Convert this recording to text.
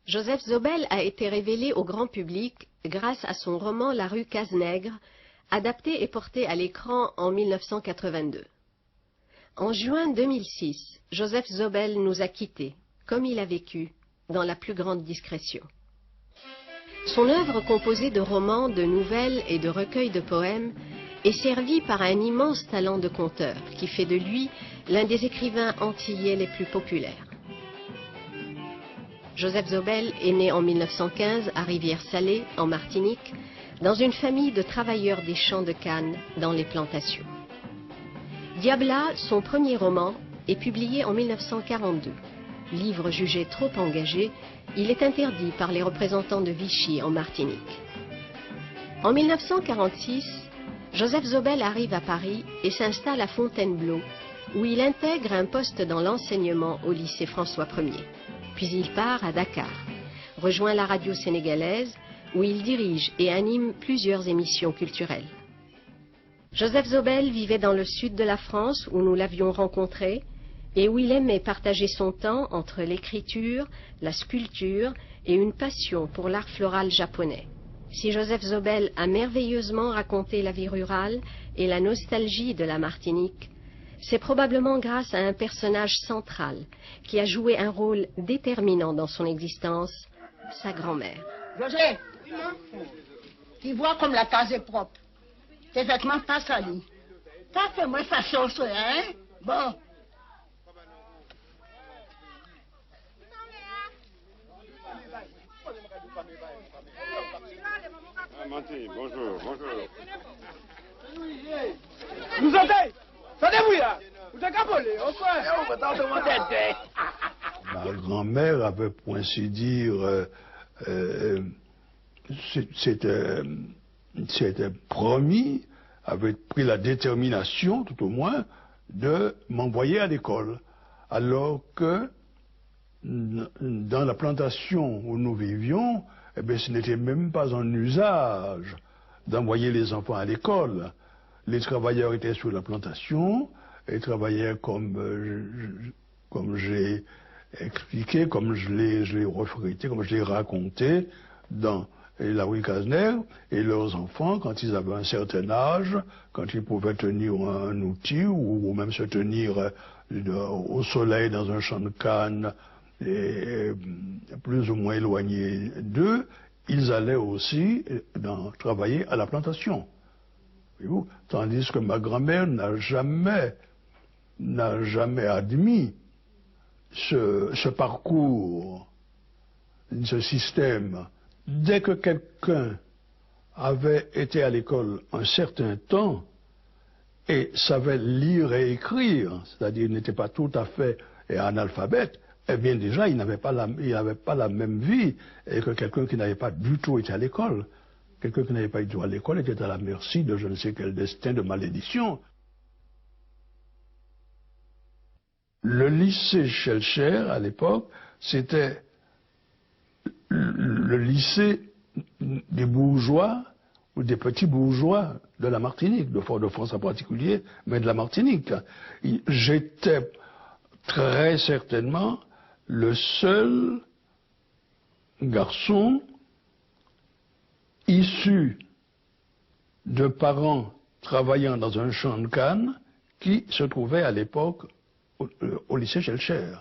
Joseph Zobel a été révélé au grand public grâce à son roman La rue Cazenègre, adapté et porté à l'écran en 1982. En juin 2006, Joseph Zobel nous a quittés, comme il a vécu, dans la plus grande discrétion. Son œuvre composée de romans, de nouvelles et de recueils de poèmes est servie par un immense talent de conteur qui fait de lui l'un des écrivains antillais les plus populaires. Joseph Zobel est né en 1915 à Rivière-Salée, en Martinique, dans une famille de travailleurs des champs de canne dans les plantations. Diabla, son premier roman, est publié en 1942. Livre jugé trop engagé, il est interdit par les représentants de Vichy en Martinique. En 1946, Joseph Zobel arrive à Paris et s'installe à Fontainebleau, où il intègre un poste dans l'enseignement au lycée François Ier. Puis il part à Dakar, rejoint la radio sénégalaise, où il dirige et anime plusieurs émissions culturelles. Joseph Zobel vivait dans le sud de la France, où nous l'avions rencontré, et où il aimait partager son temps entre l'écriture, la sculpture et une passion pour l'art floral japonais. Si Joseph Zobel a merveilleusement raconté la vie rurale et la nostalgie de la Martinique, c'est probablement grâce à un personnage central qui a joué un rôle déterminant dans son existence, sa grand-mère. José, tu vois comme la case est propre. Tes vêtements pas salis. Ça fait moins façon, ça, hein? Bon. Bonjour, bonjour. Nous entendez? Attendez-vous là! Vous êtes capolé, on fait. Ma grand-mère avait, pour ainsi dire, s'était promis, avait pris la détermination, tout au moins, de m'envoyer à l'école. Alors que, dans la plantation où nous vivions, eh bien, ce n'était même pas en usage d'envoyer les enfants à l'école. Les travailleurs étaient sur la plantation et travaillaient comme j'ai expliqué, comme je l'ai refrété, comme je l'ai raconté dans la rue Cazenègre. Et leurs enfants, quand ils avaient un certain âge, quand ils pouvaient tenir un outil ou même se tenir au soleil dans un champ de canne, et plus ou moins éloignés d'eux, ils allaient aussi travailler à la plantation. Tandis que ma grand-mère n'a jamais admis ce parcours, ce système. Dès que quelqu'un avait été à l'école un certain temps et savait lire et écrire, c'est-à-dire n'était pas tout à fait analphabète, eh bien déjà il n'avait pas la même vie que quelqu'un qui n'avait pas du tout été à l'école. Quelqu'un qui n'avait pas été à l'école était à la merci de je ne sais quel destin de malédiction. Le lycée Schellcher, à l'époque, c'était le lycée des bourgeois ou des petits bourgeois de la Martinique, de Fort-de-France en particulier, mais de la Martinique. J'étais très certainement le seul garçon issu de parents travaillant dans un champ de canne qui se trouvait à l'époque au lycée Schellcher.